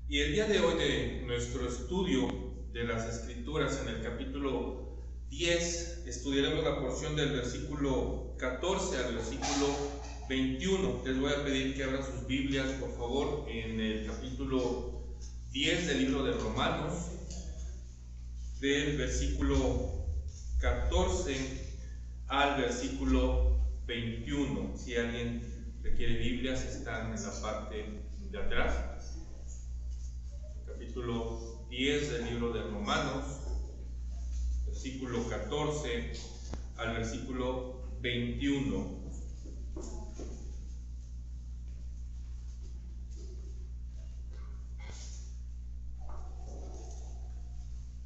Y el día de hoy de nuestro estudio de las Escrituras, en el capítulo 10, estudiaremos la porción del versículo 14 al versículo 21. Les voy a pedir que abran sus Biblias, por favor, en el capítulo 10 del libro de Romanos, del versículo 14 al versículo 21. Si alguien requiere Biblias, están en la parte de atrás. Capítulo 10 del libro de Romanos, versículo 14 al versículo 21.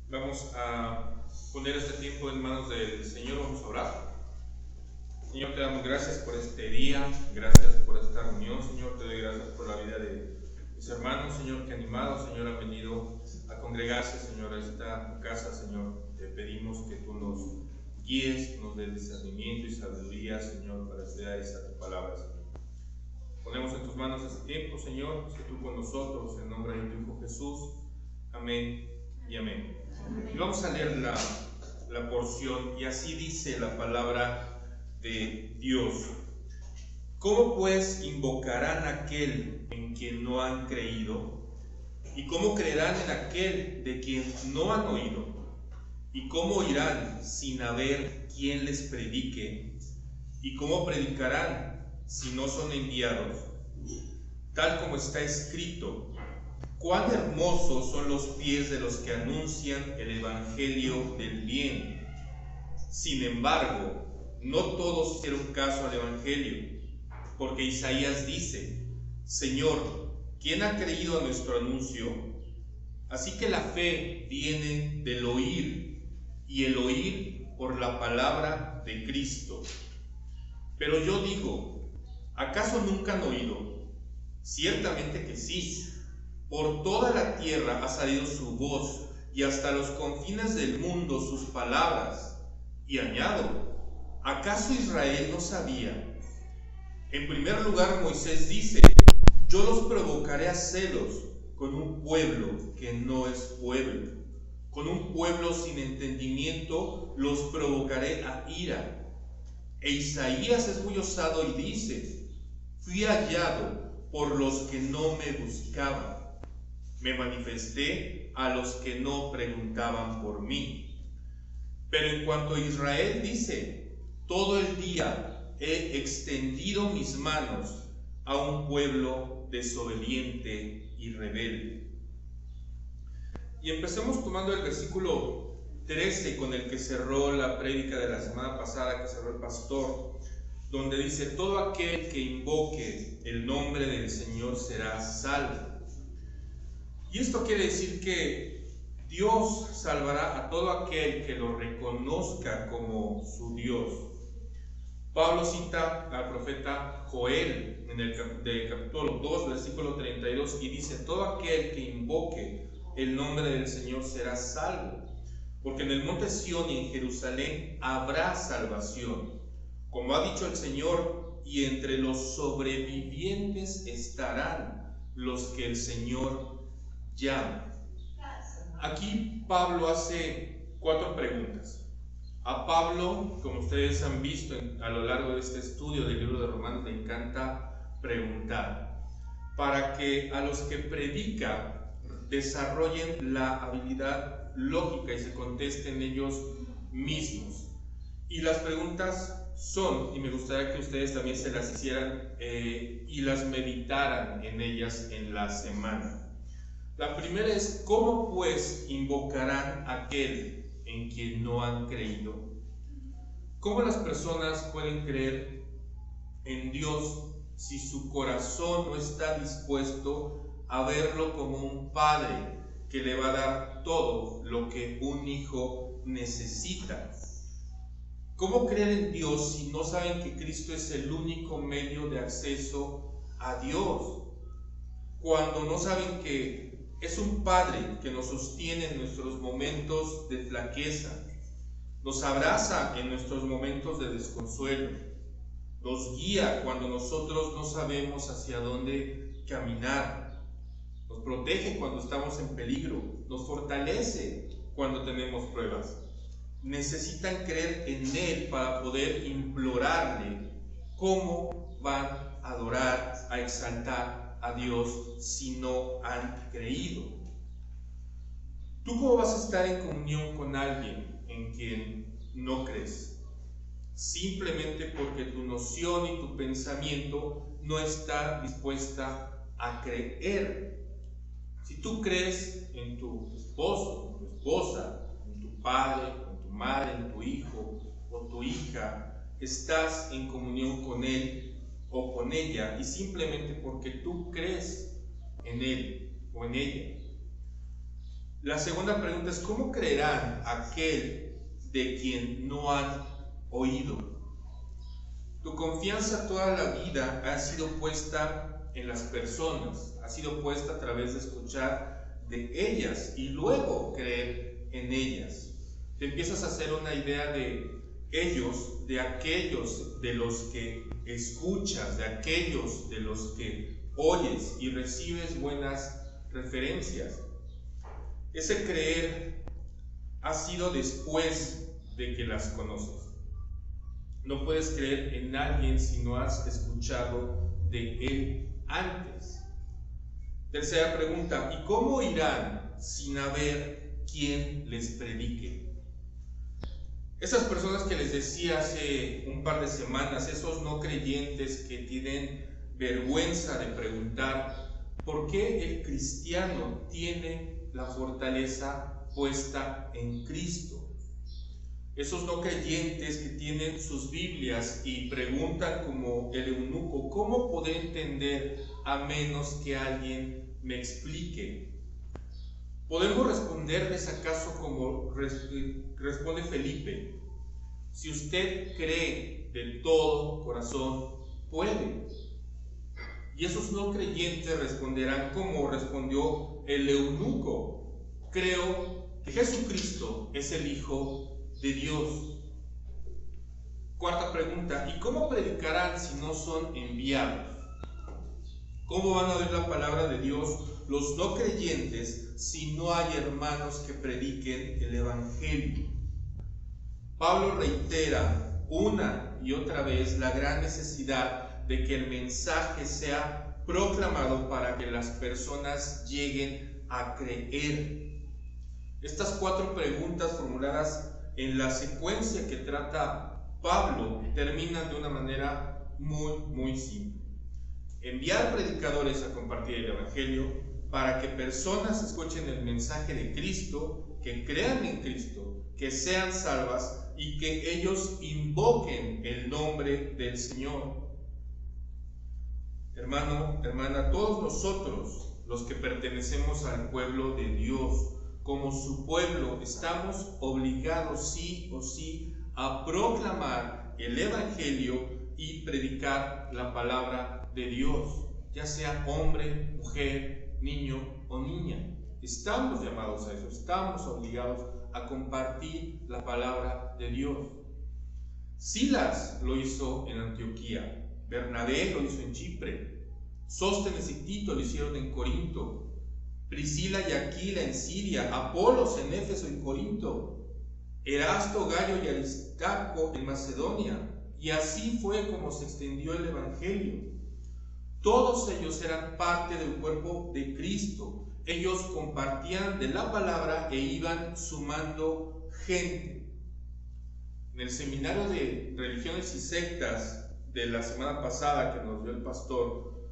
Vamos a poner este tiempo en manos del Señor. Vamos a orar. Señor, te damos gracias por este día, gracias por esta reunión. Señor, te doy gracias por la vida de mis hermanos, Señor, que animados, Señor, han venido a congregarse, Señor, a esta casa. Señor, te pedimos que tú nos guíes, que nos des discernimiento y sabiduría, Señor, para estudiar esta tu palabra, Señor. Ponemos en tus manos este tiempo, Señor, sé tú con nosotros, en nombre de tu Hijo Jesús. Amén y amén. Y vamos a leer la porción, y así dice la palabra de Dios. ¿Cómo pues invocarán a aquel en quien no han creído? ¿Y cómo creerán en aquel de quien no han oído? ¿Y cómo oirán sin haber quien les predique? ¿Y cómo predicarán si no son enviados? Tal como está escrito: cuán hermosos son los pies de los que anuncian el evangelio del bien. Sin embargo, no todos hicieron caso al evangelio, porque Isaías dice: Señor, ¿quién ha creído a nuestro anuncio? Así que la fe viene del oír, y el oír por la palabra de Cristo. Pero yo digo, ¿acaso nunca han oído? Ciertamente que sí. Por toda la tierra ha salido su voz, y hasta los confines del mundo sus palabras. Y añado, ¿acaso Israel no sabía? En primer lugar, Moisés dice: yo los provocaré a celos con un pueblo que no es pueblo. Con un pueblo sin entendimiento los provocaré a ira. E Isaías es muy osado y dice: fui hallado por los que no me buscaban. Me manifesté a los que no preguntaban por mí. Pero en cuanto a Israel dice: todo el día he extendido mis manos a un pueblo desobediente y rebelde. Y empecemos tomando el versículo 13 con el que cerró la prédica de la semana pasada, que cerró el pastor, donde dice: todo aquel que invoque el nombre del Señor será salvo. Y esto quiere decir que Dios salvará a todo aquel que lo reconozca como su Dios. Pablo cita al profeta Joel en el capítulo 2, versículo 32, y dice: todo aquel que invoque el nombre del Señor será salvo, porque en el monte Sión y en Jerusalén habrá salvación, como ha dicho el Señor, y entre los sobrevivientes estarán los que el Señor llama. Aquí Pablo hace 4 preguntas. A Pablo, como ustedes han visto a lo largo de este estudio del libro de Romanos, le encanta preguntar, para que a los que predica desarrollen la habilidad lógica y se contesten ellos mismos. Y las preguntas son, y me gustaría que ustedes también se las hicieran y las meditaran en ellas en la semana. La primera es: ¿cómo pues invocarán a aquel en quien no han creído? ¿Cómo las personas pueden creer en Dios si su corazón no está dispuesto a verlo como un padre que le va a dar todo lo que un hijo necesita? ¿Cómo creer en Dios si no saben que Cristo es el único medio de acceso a Dios? Cuando no saben que es un Padre que nos sostiene en nuestros momentos de flaqueza, nos abraza en nuestros momentos de desconsuelo, nos guía cuando nosotros no sabemos hacia dónde caminar, nos protege cuando estamos en peligro, nos fortalece cuando tenemos pruebas. Necesitan creer en Él para poder implorarle. ¿Cómo van a adorar, a exaltar a Dios si no han creído? ¿Tú cómo vas a estar en comunión con alguien en quien no crees? Simplemente porque tu noción y tu pensamiento no está dispuesta a creer. Si tú crees en tu esposo, en tu esposa, en tu padre, en tu madre, en tu hijo o tu hija, estás en comunión con él o con ella, y simplemente porque tú crees en él o en ella. La segunda pregunta es: ¿cómo creerán aquel de quien no han oído? Tu confianza toda la vida ha sido puesta en las personas, ha sido puesta a través de escuchar de ellas y luego creer en ellas. Te empiezas a hacer una idea de ellos, de aquellos de los que escuchas, de aquellos de los que oyes y recibes buenas referencias. Ese creer ha sido después de que las conoces. No puedes creer en alguien si no has escuchado de él antes. Tercera pregunta: ¿y cómo irán sin haber quien les predique? Esas personas que les decía hace un par de semanas, esos no creyentes que tienen vergüenza de preguntar por qué el cristiano tiene la fortaleza puesta en Cristo. Esos no creyentes que tienen sus Biblias y preguntan como el eunuco: ¿cómo poder entender a menos que alguien me explique? ¿Podemos responderles acaso como responde Felipe? Si usted cree de todo corazón, puede. Y esos no creyentes responderán como respondió el eunuco: creo que Jesucristo es el Hijo de Dios. Cuarta pregunta: ¿y cómo predicarán si no son enviados? ¿Cómo van a oír la palabra de Dios los no creyentes si no hay hermanos que prediquen el Evangelio? Pablo reitera una y otra vez la gran necesidad de que el mensaje sea proclamado para que las personas lleguen a creer. Estas cuatro preguntas formuladas en la secuencia que trata Pablo terminan de una manera muy simple: enviar predicadores a compartir el Evangelio para que personas escuchen el mensaje de Cristo, que crean en Cristo, que sean salvas y que ellos invoquen el nombre del Señor. Hermano, hermana, todos nosotros, los que pertenecemos al pueblo de Dios, como su pueblo, estamos obligados sí o sí a proclamar el Evangelio y predicar la palabra de Dios, ya sea hombre, mujer, niño o niña. Estamos llamados a eso, estamos obligados a compartir la palabra de Dios. Silas lo hizo en Antioquía, Bernabé lo hizo en Chipre, Sóstenes y Tito lo hicieron en Corinto, Priscila y Aquila en Siria, Apolos en Éfeso y Corinto, Erasto, Gayo y Aristarco en Macedonia, y así fue como se extendió el Evangelio. Todos ellos eran parte del cuerpo de Cristo. Ellos compartían de la palabra e iban sumando gente. En el seminario de religiones y sectas de la semana pasada que nos dio el pastor,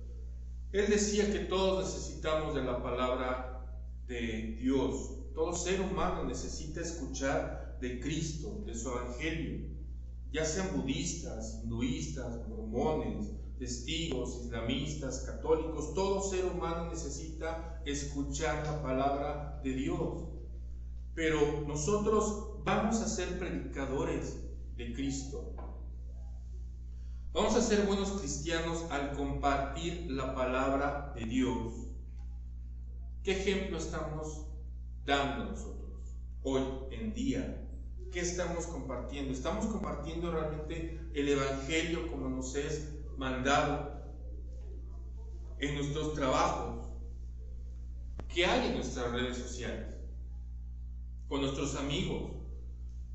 él decía que todos necesitamos de la palabra de Dios. Todo ser humano necesita escuchar de Cristo, de su Evangelio, ya sean budistas, hinduistas, mormones, testigos, islamistas, católicos. Todo ser humano necesita escuchar la palabra de Dios. Pero nosotros vamos a ser predicadores de Cristo. Vamos a ser buenos cristianos al compartir la palabra de Dios. ¿Qué ejemplo estamos dando nosotros hoy en día? ¿Qué estamos compartiendo? ¿Estamos compartiendo realmente el Evangelio como nos es mandado en nuestros trabajos? ¿Qué hay en nuestras redes sociales? Con nuestros amigos.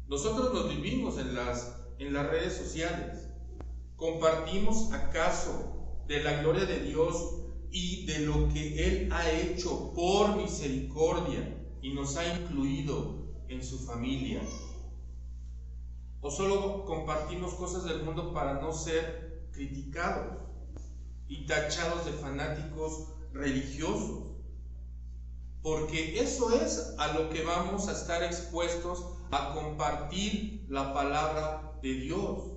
Nosotros nos vivimos en las redes sociales. ¿Compartimos acaso de la gloria de Dios y de lo que Él ha hecho por misericordia y nos ha incluido en su familia? ¿O solo compartimos cosas del mundo para no ser criticados y tachados de fanáticos religiosos? Porque eso es a lo que vamos a estar expuestos, a compartir la palabra de Dios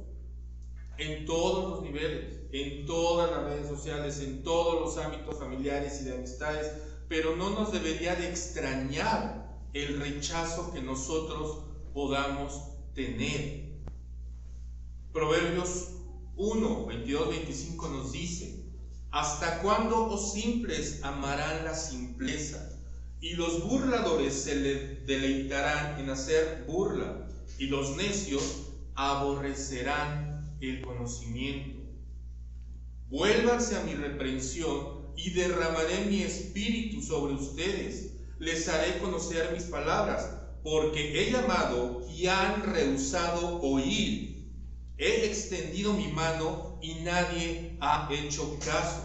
en todos los niveles, en todas las redes sociales, en todos los ámbitos familiares y de amistades, pero no nos debería de extrañar el rechazo que nosotros podamos tener. Proverbios 1, 22, 25 nos dice: ¿hasta cuándo, oh simples, amarán la simpleza? Y los burladores se deleitarán en hacer burla, y los necios aborrecerán el conocimiento. Vuélvanse a mi reprensión y derramaré mi espíritu sobre ustedes. Les haré conocer mis palabras, porque he llamado y han rehusado oír. He extendido mi mano y nadie ha hecho caso.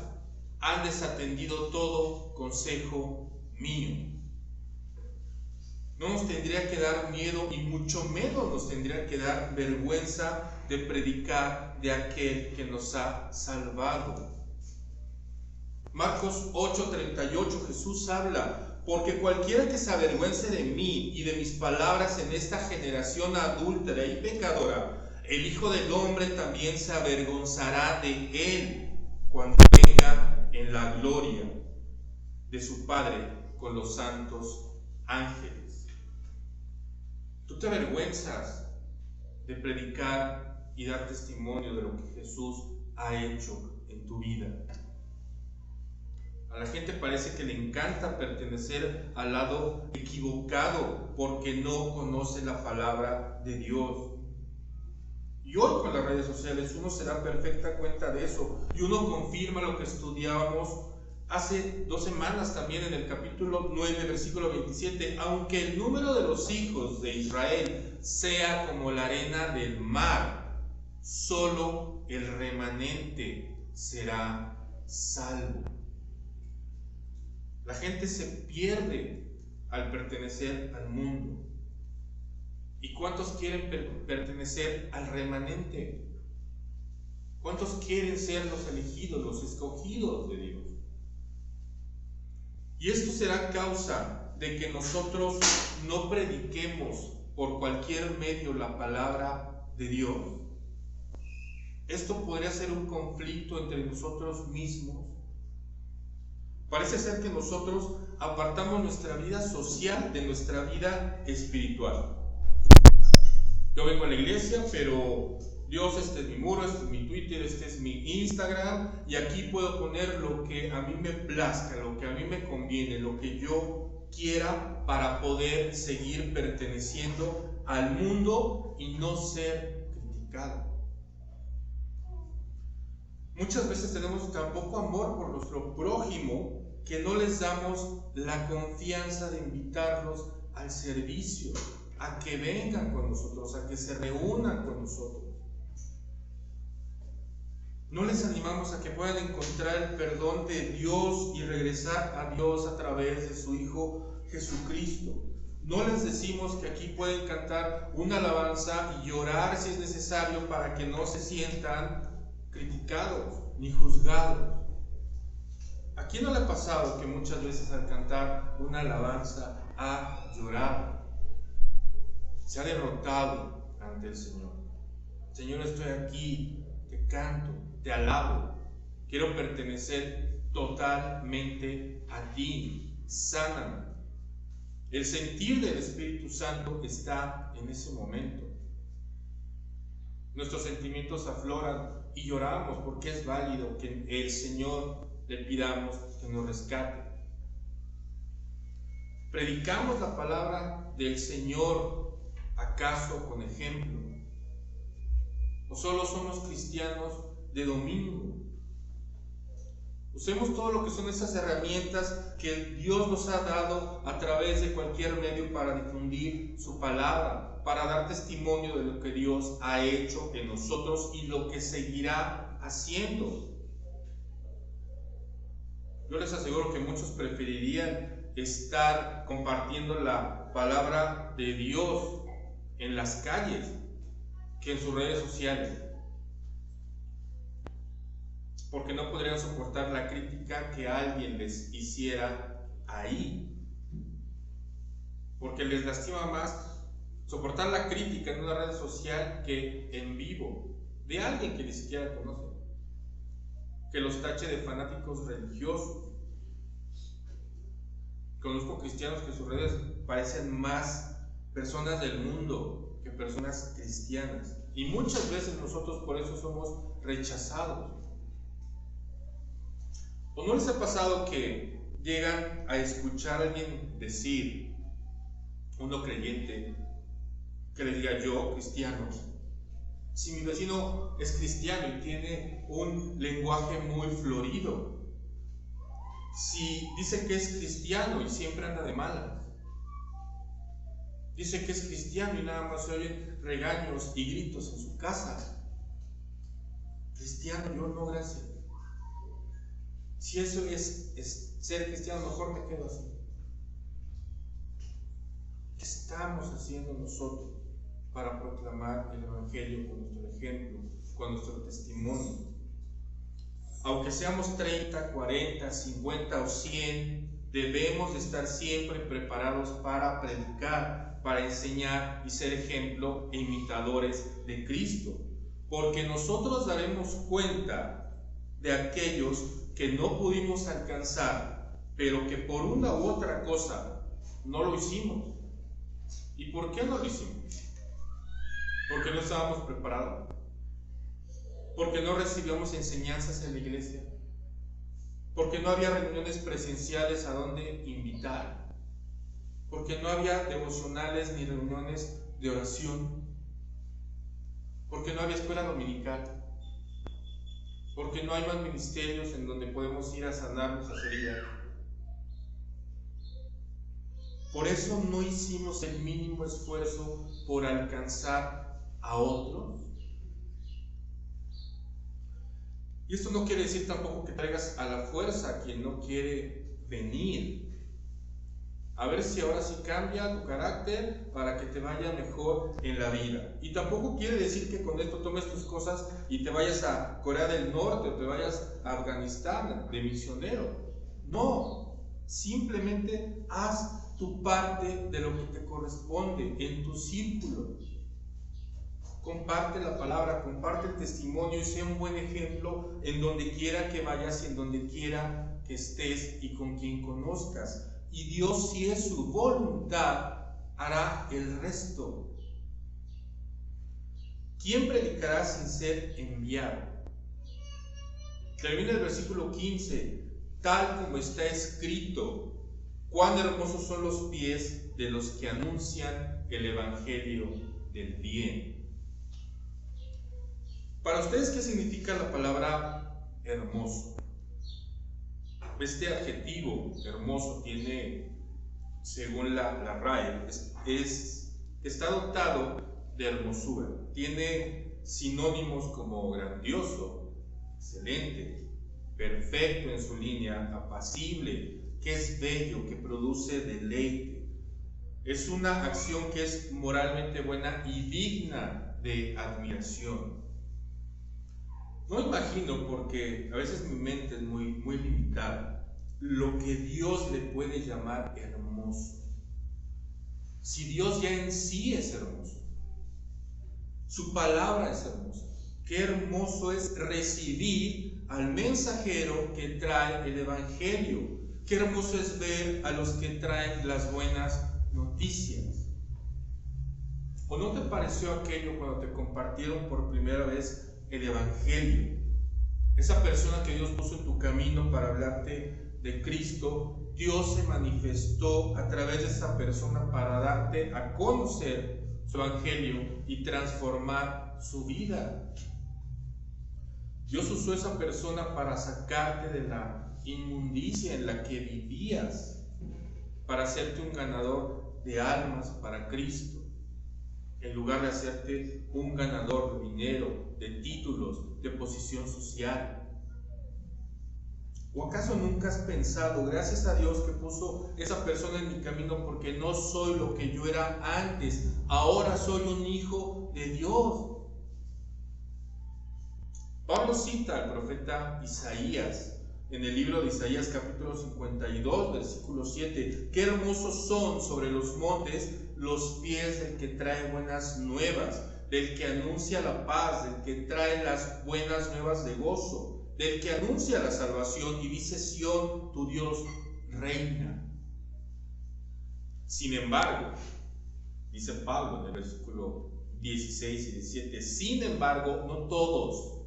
Han desatendido todo consejo mío. No nos tendría que dar miedo y mucho menos nos tendría que dar vergüenza de predicar de aquel que nos ha salvado. Marcos 8:38, Jesús habla: porque cualquiera que se avergüence de mí y de mis palabras en esta generación adúltera y pecadora, el Hijo del Hombre también se avergonzará de él cuando venga en la gloria de su Padre con los santos ángeles. ¿Tú te avergüenzas de predicar y dar testimonio de lo que Jesús ha hecho en tu vida? A la gente parece que le encanta pertenecer al lado equivocado porque no conoce la palabra de Dios. Y hoy con las redes sociales uno se da perfecta cuenta de eso y uno confirma lo que estudiábamos hace 2 semanas también en el capítulo 9, versículo 27. Aunque el número de los hijos de Israel sea como la arena del mar, solo el remanente será salvo. La gente se pierde al pertenecer al mundo. ¿Y cuántos quieren pertenecer al remanente? ¿Cuántos quieren ser los elegidos, los escogidos de Dios? Y esto será causa de que nosotros no prediquemos por cualquier medio la palabra de Dios. Esto podría ser un conflicto entre nosotros mismos. Parece ser que nosotros apartamos nuestra vida social de nuestra vida espiritual. Yo vengo a la iglesia, pero Dios, este es mi muro, este es mi Twitter, este es mi Instagram, y aquí puedo poner lo que a mí me plazca, lo que a mí me conviene, lo que yo quiera para poder seguir perteneciendo al mundo y no ser criticado. Muchas veces tenemos tan poco amor por nuestro prójimo que no les damos la confianza de invitarlos al servicio, a que vengan con nosotros, a que se reúnan con nosotros. No les animamos a que puedan encontrar el perdón de Dios y regresar a Dios a través de su Hijo Jesucristo. No les decimos que aquí pueden cantar una alabanza y llorar si es necesario para que no se sientan criticados ni juzgados. ¿A quién no le ha pasado que muchas veces al cantar una alabanza ha llorado? Se ha derrotado ante el Señor. Señor, estoy aquí, te canto, te alabo, quiero pertenecer totalmente a ti, sáname. El sentir del Espíritu Santo está en ese momento. Nuestros sentimientos afloran y lloramos porque es válido que el Señor le pidamos que nos rescate. Predicamos la palabra del Señor, ¿acaso con ejemplo? ¿O solo somos cristianos de domingo? ¿O Usemos todo lo que son esas herramientas que Dios nos ha dado a través de cualquier medio para difundir su palabra, para dar testimonio de lo que Dios ha hecho en nosotros y lo que seguirá haciendo. Yo les aseguro que muchos preferirían estar compartiendo la palabra de Dios en las calles que en sus redes sociales, porque no podrían soportar la crítica que alguien les hiciera ahí, porque les lastima más soportar la crítica en una red social que en vivo de alguien que ni siquiera conoce, que los tache de fanáticos religiosos. Conozco cristianos que sus redes parecen más personas del mundo que personas cristianas, y muchas veces nosotros por eso somos rechazados. ¿O no les ha pasado que llegan a escuchar a alguien decir, uno creyente, que le diga: yo, cristiano, si mi vecino es cristiano y tiene un lenguaje muy florido, si dice que es cristiano y siempre anda de malas, dice que es cristiano y nada más se oyen regaños y gritos en su casa, cristiano, yo no, gracias. Si eso es ser cristiano, mejor me quedo así. ¿Qué estamos haciendo nosotros para proclamar el Evangelio con nuestro ejemplo, con nuestro testimonio? Aunque seamos 30, 40, 50 o 100, debemos de estar siempre preparados para predicar, para enseñar y ser ejemplo e imitadores de Cristo, porque nosotros daremos cuenta de aquellos que no pudimos alcanzar, pero que por una u otra cosa no lo hicimos. ¿Y por qué no lo hicimos? Porque no estábamos preparados, porque no recibíamos enseñanzas en la iglesia, porque no había reuniones presenciales a donde invitar, porque no había devocionales ni reuniones de oración, porque no había escuela dominical, porque no hay más ministerios en donde podemos ir a sanar nuestras heridas. Por eso no hicimos el mínimo esfuerzo por alcanzar a otros. Y esto no quiere decir tampoco que traigas a la fuerza a quien no quiere venir. A ver si ahora sí cambia tu carácter para que te vaya mejor en la vida. Y tampoco quiere decir que con esto tomes tus cosas y te vayas a Corea del Norte o te vayas a Afganistán de misionero. No, simplemente haz tu parte de lo que te corresponde en tu círculo. Comparte la palabra, comparte el testimonio y sea un buen ejemplo en donde quiera que vayas y en donde quiera que estés y con quien conozcas. Y Dios, si es su voluntad, hará el resto. ¿Quién predicará sin ser enviado? Termina el versículo 15, tal como está escrito: cuán hermosos son los pies de los que anuncian el evangelio del bien. Para ustedes, ¿qué significa la palabra hermoso? Este adjetivo hermoso tiene, según la RAE, está dotado de hermosura. Tiene sinónimos como grandioso, excelente, perfecto en su línea, apacible, que es bello, que produce deleite. Es una acción que es moralmente buena y digna de admiración. No imagino, porque a veces mi mente es muy limitada, lo que Dios le puede llamar hermoso. Si Dios ya en sí es hermoso, su palabra es hermosa, qué hermoso es recibir al mensajero que trae el evangelio, qué hermoso es ver a los que traen las buenas noticias. ¿O no te pareció aquello cuando te compartieron por primera vez el evangelio? Esa persona que Dios puso en tu camino para hablarte de Cristo, Dios se manifestó a través de esa persona para darte a conocer su evangelio y transformar su vida. Dios usó esa persona para sacarte de la inmundicia en la que vivías, para hacerte un ganador de almas para Cristo, en lugar de hacerte un ganador de dinero, de títulos, de posición social. ¿O acaso nunca has pensado, gracias a Dios que puso esa persona en mi camino, porque no soy lo que yo era antes, ahora soy un hijo de Dios? Pablo cita al profeta Isaías en el libro de Isaías capítulo 52, versículo 7. Qué hermosos son sobre los montes los pies del que trae buenas nuevas, del que anuncia la paz, del que trae las buenas nuevas de gozo, del que anuncia la salvación y dice: Sión, tu Dios reina. Sin embargo, dice Pablo en el versículo 16 y 17, sin embargo, no todos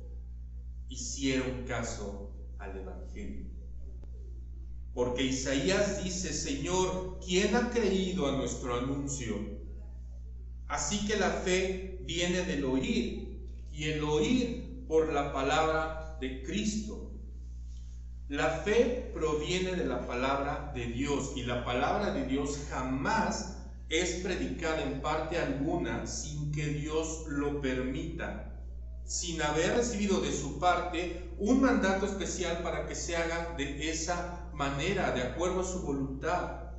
hicieron caso al Evangelio. Porque Isaías dice: Señor, ¿quién ha creído a nuestro anuncio? Así que la fe viene del oír, y el oír por la palabra de Cristo. La fe proviene de la palabra de Dios, y la palabra de Dios jamás es predicada en parte alguna sin que Dios lo permita, sin haber recibido de su parte un mandato especial para que se haga de esa manera, de acuerdo a su voluntad.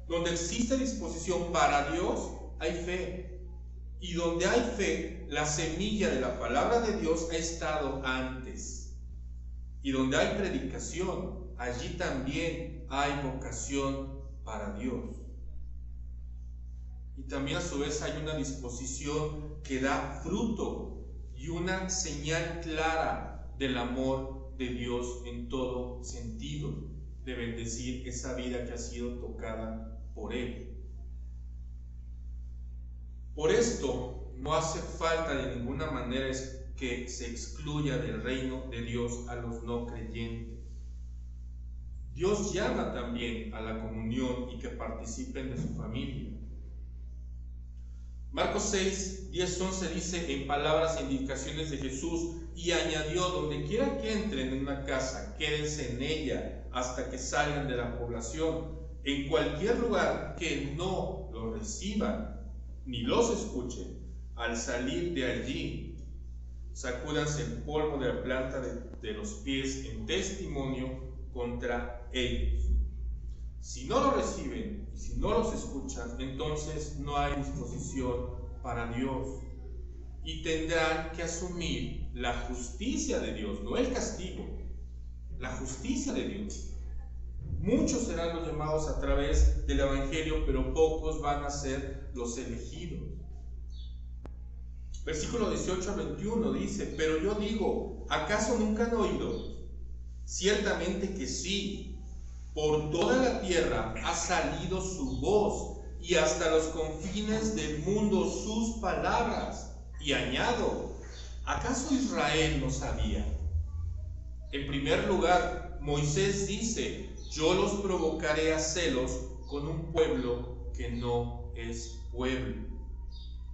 Donde existe disposición para Dios, hay fe. Y donde hay fe, la semilla de la palabra de Dios ha estado antes. Y donde hay predicación, allí también hay vocación para Dios. Y también a su vez hay una disposición que da fruto y una señal clara del amor de Dios en todo sentido, de bendecir esa vida que ha sido tocada por Él. Por esto, no hace falta de ninguna manera que se excluya del reino de Dios a los no creyentes. Dios llama también a la comunión y que participen de su familia. Marcos 6, 10, 11 dice en palabras e indicaciones de Jesús, y añadió: donde quiera que entren en una casa, quédense en ella hasta que salgan de la población. En cualquier lugar que no los reciban ni los escuchen, al salir de allí, sacúdanse el polvo de la planta de los pies en testimonio contra ellos. Si no lo reciben y si no los escuchan, entonces no hay disposición para Dios. Y tendrán que asumir la justicia de Dios, no el castigo, la justicia de Dios. Muchos serán los llamados a través del Evangelio, pero pocos van a ser los elegidos. Versículo 18 al 21 dice: pero yo digo, ¿acaso nunca han oído? Ciertamente que sí. Por toda la tierra ha salido su voz, y hasta los confines del mundo sus palabras. Y añado, ¿acaso Israel no sabía? En primer lugar, Moisés dice: yo los provocaré a celos con un pueblo que no es pueblo,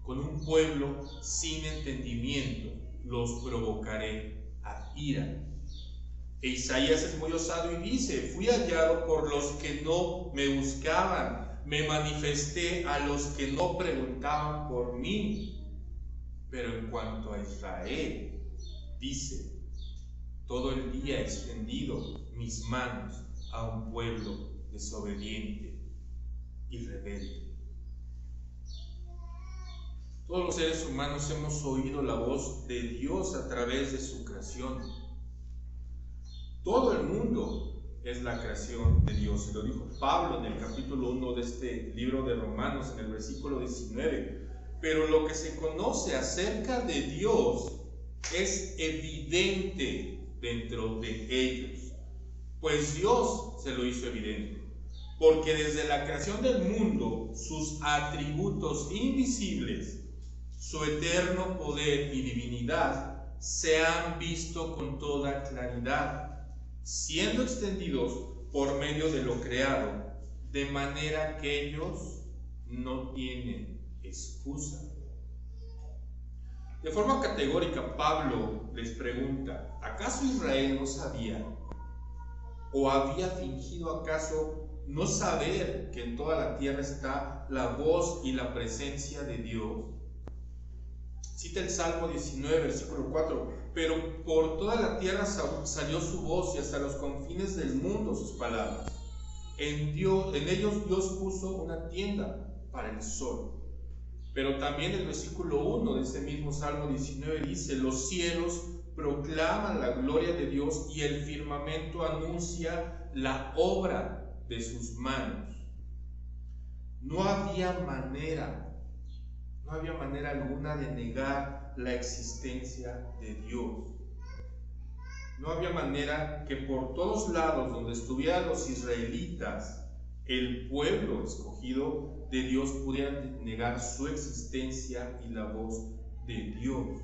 con un pueblo sin entendimiento, los provocaré a ira. E Isaías es muy osado y dice: fui hallado por los que no me buscaban, me manifesté a los que no preguntaban por mí. Pero en cuanto a Israel, dice: todo el día he extendido mis manos a un pueblo desobediente y rebelde. Todos los seres humanos hemos oído la voz de Dios a través de su creación. Todo el mundo es la creación de Dios. Y lo dijo Pablo en el capítulo 1 de este libro de Romanos, en el versículo 19. Pero lo que se conoce acerca de Dios es evidente dentro de ellos, pues Dios se lo hizo evidente. Porque desde la creación del mundo, sus atributos invisibles, su eterno poder y divinidad, se han visto con toda claridad, siendo extendidos por medio de lo creado, de manera que ellos no tienen excusa. De forma categórica, Pablo les pregunta: ¿acaso Israel no sabía? ¿O había fingido acaso no saber que en toda la tierra está la voz y la presencia de Dios? Cita el Salmo 19, versículo 4: pero por toda la tierra salió su voz, y hasta los confines del mundo sus palabras. En ellos Dios puso una tienda para el sol. Pero también el versículo 1 de ese mismo Salmo 19 dice: los cielos proclaman la gloria de Dios, y el firmamento anuncia la obra de sus manos. No había manera alguna de negar la existencia de Dios. No había manera que por todos lados donde estuvieran los israelitas, el pueblo escogido de Dios, pudiera negar su existencia y la voz de Dios.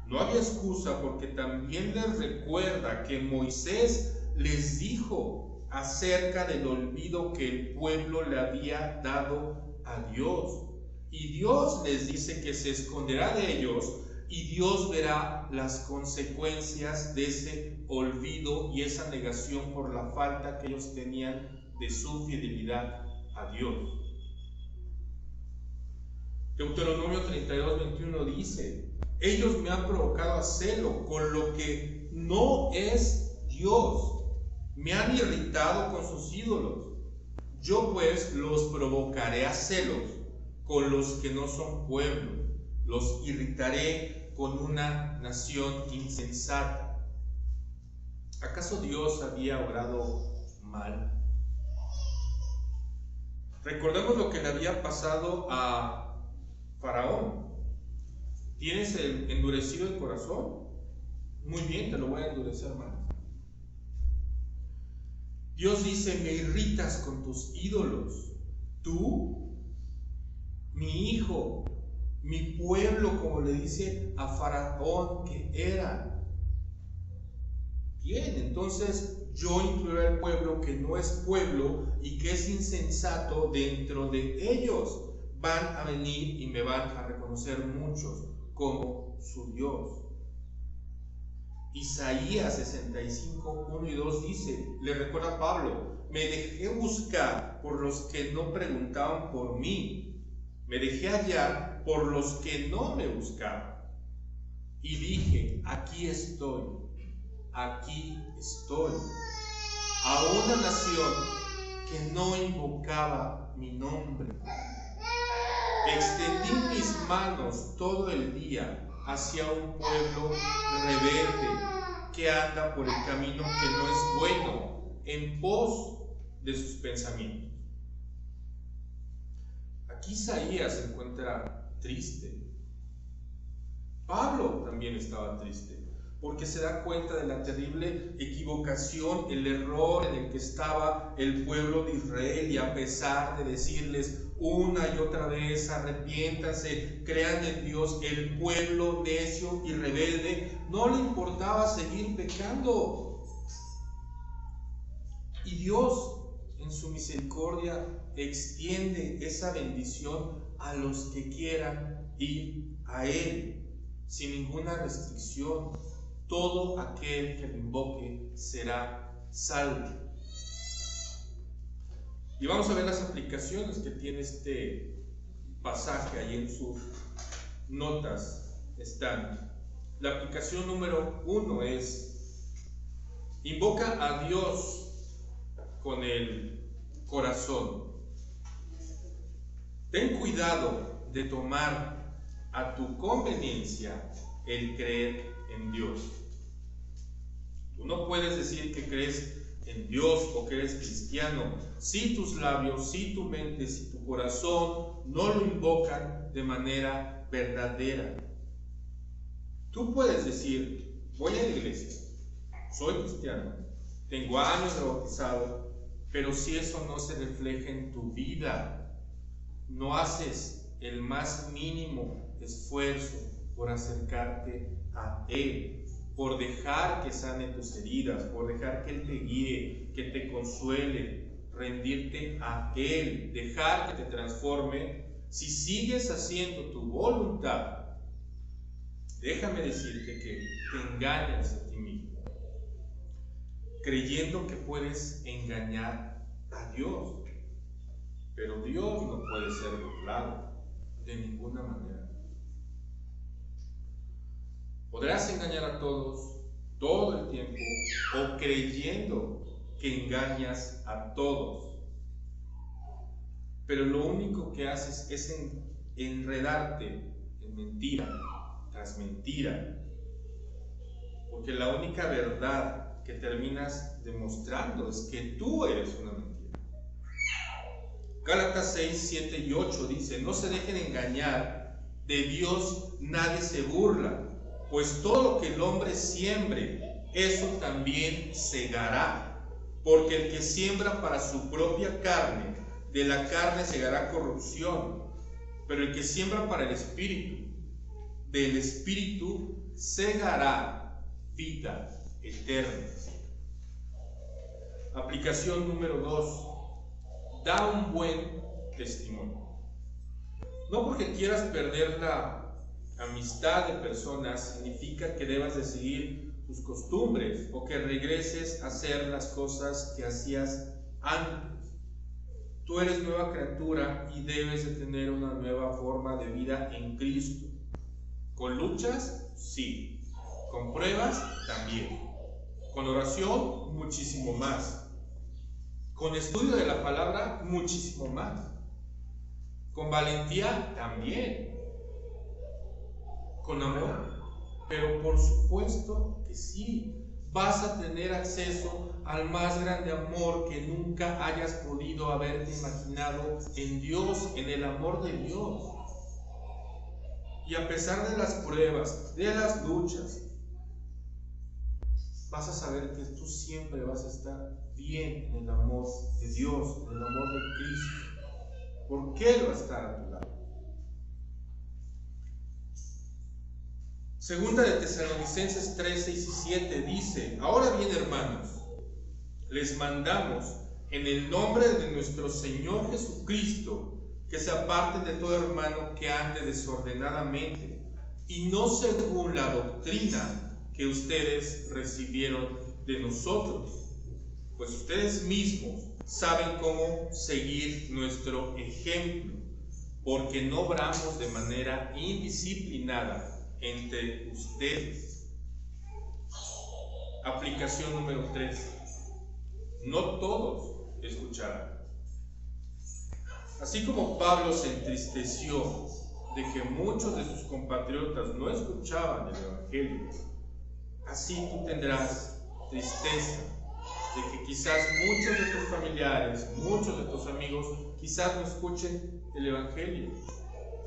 No había excusa, porque también les recuerda que Moisés les dijo acerca del olvido que el pueblo le había dado a Dios. Y Dios les dice que se esconderá de ellos, y Dios verá las consecuencias de ese olvido y esa negación por la falta que ellos tenían de su fidelidad a Dios. Deuteronomio 32, 21 dice: ellos me han provocado a celo con lo que no es Dios, me han irritado con sus ídolos. Yo pues los provocaré a celos con los que no son pueblo, los irritaré con una nación insensata. ¿Acaso Dios había obrado mal? Recordemos lo que le había pasado a Faraón. ¿Tienes endurecido el corazón? Muy bien, te lo voy a endurecer más. Dios dice: me irritas con tus ídolos. Tú, mi hijo, mi pueblo, como le dice a Faraón que era. Bien, entonces yo incluiré al pueblo que no es pueblo y que es insensato dentro de ellos. Van a venir y me van a reconocer muchos como su Dios. Isaías 65, 1 y 2 dice, le recuerda a Pablo: me dejé buscar por los que no preguntaban por mí, me dejé hallar por los que no me buscaban, y dije: aquí estoy, a una nación que no invocaba mi nombre. Extendí mis manos todo el día hacia un pueblo rebelde que anda por el camino que no es bueno, en pos de sus pensamientos. Aquí Isaías se encuentra triste. Pablo también estaba triste, porque se da cuenta de la terrible equivocación, el error en el que estaba el pueblo de Israel, y a pesar de decirles una y otra vez: arrepiéntanse, crean en Dios, el pueblo necio y rebelde no le importaba seguir pecando. Y Dios, en su misericordia, extiende esa bendición a los que quieran ir a Él, sin ninguna restricción. Todo aquel que lo invoque será salvo. Y vamos a ver las aplicaciones que tiene este pasaje. Ahí en sus notas están. La aplicación número 1 es: invoca a Dios con el corazón. Ten cuidado de tomar a tu conveniencia el creer en Dios. Tú no puedes decir que crees en Dios o que eres cristiano si tus labios, si tu mente, si tu corazón no lo invocan de manera verdadera. Tú puedes decir: voy a la iglesia, soy cristiano, tengo años de bautizado, pero si eso no se refleja en tu vida, no haces el más mínimo esfuerzo por acercarte a Él, por dejar que sane tus heridas, por dejar que Él te guíe, que te consuele, rendirte a Él, dejar que te transforme. Si sigues haciendo tu voluntad, déjame decirte que te engañas a ti mismo, creyendo que puedes engañar a Dios. Pero Dios no puede ser burlado de ninguna manera. Podrás engañar a todos todo el tiempo o creyendo que engañas a todos. Pero lo único que haces es enredarte en mentira tras mentira. Porque la única verdad que terminas demostrando es que tú eres una mentira. Gálatas 6, 7 y 8 dice: no se dejen engañar, de Dios nadie se burla, pues todo lo que el hombre siembre, eso también segará. Porque el que siembra para su propia carne, de la carne segará corrupción, pero el que siembra para el Espíritu, del Espíritu segará vida eterna. Aplicación número 2. Da un buen testimonio. No porque quieras perder la amistad de personas significa que debas de seguir tus costumbres o que regreses a hacer las cosas que hacías antes. Tú eres nueva criatura y debes de tener una nueva forma de vida en Cristo. ¿Con luchas? Sí. ¿Con pruebas? También. ¿Con oración? Muchísimo más. Con estudio de la palabra, muchísimo más. Con valentía, también. Con amor. Pero por supuesto que sí. Vas a tener acceso al más grande amor que nunca hayas podido haberte imaginado en Dios, en el amor de Dios. Y a pesar de las pruebas, de las luchas, vas a saber que tú siempre vas a estar bien en el amor de Dios, en el amor de Cristo, porque Él va a estar a tu lado. Segunda de Tesalonicenses 3, 6 y 7 dice: ahora bien, hermanos, les mandamos en el nombre de nuestro Señor Jesucristo que se aparten de todo hermano que ande desordenadamente y no según la doctrina que ustedes recibieron de nosotros, pues ustedes mismos saben cómo seguir nuestro ejemplo, porque no obramos de manera indisciplinada entre ustedes. Aplicación número 3. No todos escucharán. Así como Pablo se entristeció de que muchos de sus compatriotas no escuchaban el Evangelio, así tú tendrás tristeza de que quizás muchos de tus familiares, muchos de tus amigos, quizás no escuchen el Evangelio.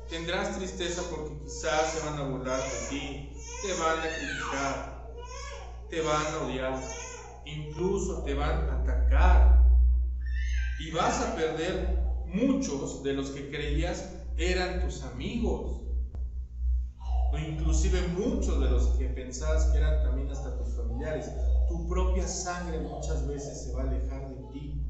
Tendrás tristeza porque quizás se van a burlar de ti, te van a criticar, te van a odiar, incluso te van a atacar. Y vas a perder muchos de los que creías eran tus amigos. O inclusive muchos de los que pensabas que eran también hasta tus familiares. Tu propia sangre muchas veces se va a alejar de ti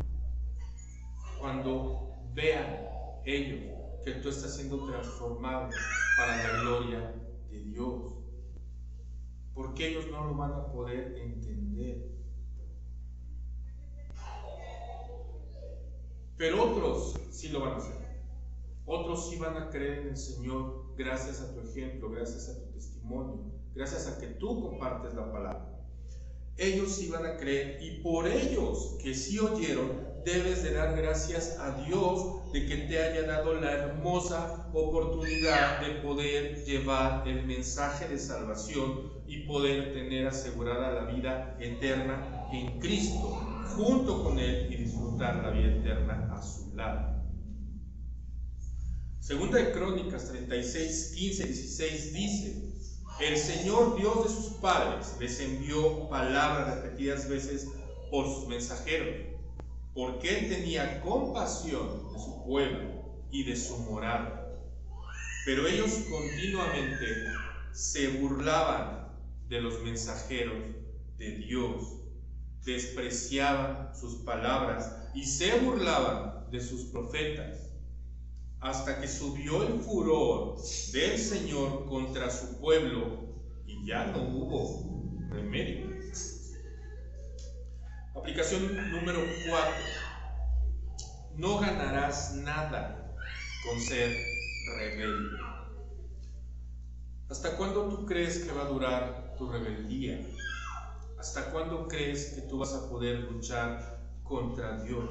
cuando vean ellos que tú estás siendo transformado para la gloria de Dios, porque ellos no lo van a poder entender. Pero otros sí lo van a hacer. Otros sí van a creer en el Señor gracias a tu ejemplo, gracias a tu testimonio, gracias a que tú compartes la palabra. Ellos sí van a creer, y por ellos que sí oyeron, debes de dar gracias a Dios de que te haya dado la hermosa oportunidad de poder llevar el mensaje de salvación y poder tener asegurada la vida eterna en Cristo, junto con Él, y disfrutar la vida eterna a su lado. Segunda de Crónicas 36, 15 y 16 dice: el Señor Dios de sus padres les envió palabras repetidas veces por sus mensajeros, porque Él tenía compasión de su pueblo y de su morada. Pero ellos continuamente se burlaban de los mensajeros de Dios, despreciaban sus palabras y se burlaban de sus profetas, hasta que subió el furor del Señor contra su pueblo y ya no hubo remedio. Aplicación número 4. No ganarás nada con ser rebelde. ¿Hasta cuándo tú crees que va a durar tu rebeldía? ¿Hasta cuándo crees que tú vas a poder luchar contra Dios?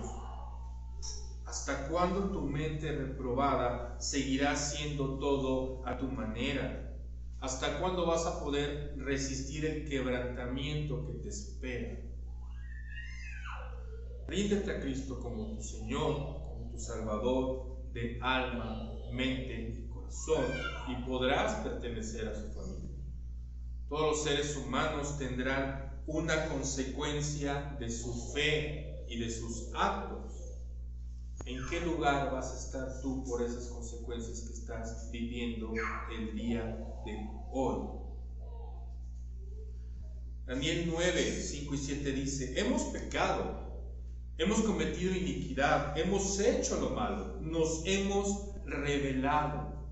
¿Hasta cuándo tu mente reprobada seguirá haciendo todo a tu manera? ¿Hasta cuándo vas a poder resistir el quebrantamiento que te espera? Ríndete a Cristo como tu Señor, como tu Salvador de alma, mente y corazón, y podrás pertenecer a su familia. Todos los seres humanos tendrán una consecuencia de su fe y de sus actos. ¿En qué lugar vas a estar tú por esas consecuencias que estás viviendo el día de hoy? Daniel 9, 5 y 7 dice: hemos pecado, hemos cometido iniquidad, hemos hecho lo malo, nos hemos rebelado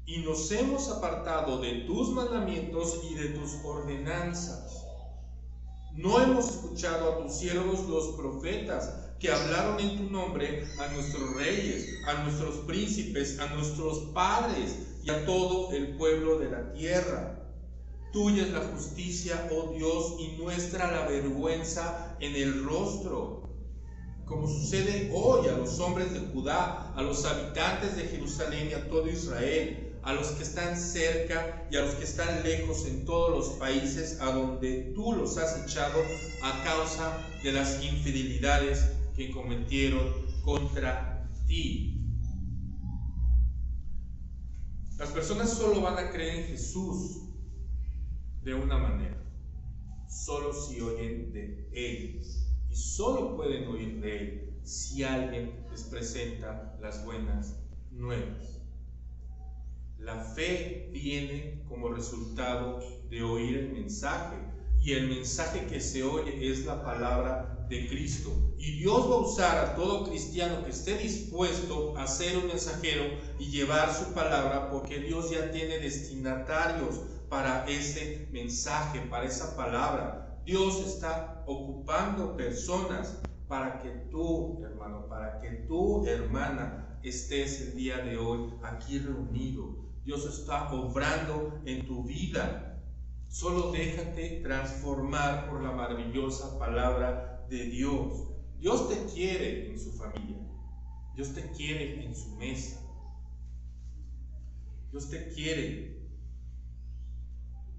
y nos hemos apartado de tus mandamientos y de tus ordenanzas. No hemos escuchado a tus siervos los profetas, que hablaron en tu nombre a nuestros reyes, a nuestros príncipes, a nuestros padres y a todo el pueblo de la tierra. Tuya es la justicia, oh Dios, y nuestra la vergüenza en el rostro. Como sucede hoy a los hombres de Judá, a los habitantes de Jerusalén y a todo Israel, a los que están cerca y a los que están lejos en todos los países a donde tú los has echado a causa de las infidelidades que cometieron contra ti. Las personas solo van a creer en Jesús de una manera, solo si oyen de Él, y solo pueden oír de Él si alguien les presenta las buenas nuevas. La fe viene como resultado de oír el mensaje, y el mensaje que se oye es la palabra de Cristo. Y Dios va a usar a todo cristiano que esté dispuesto a ser un mensajero y llevar su palabra, porque Dios ya tiene destinatarios para ese mensaje, para esa palabra. Dios está ocupando personas para que tú, hermano, para que tú, hermana, estés el día de hoy aquí reunido. Dios está obrando en tu vida. Solo déjate transformar por la maravillosa palabra de Dios. Dios te quiere en su familia. Dios te quiere en su mesa. Dios te quiere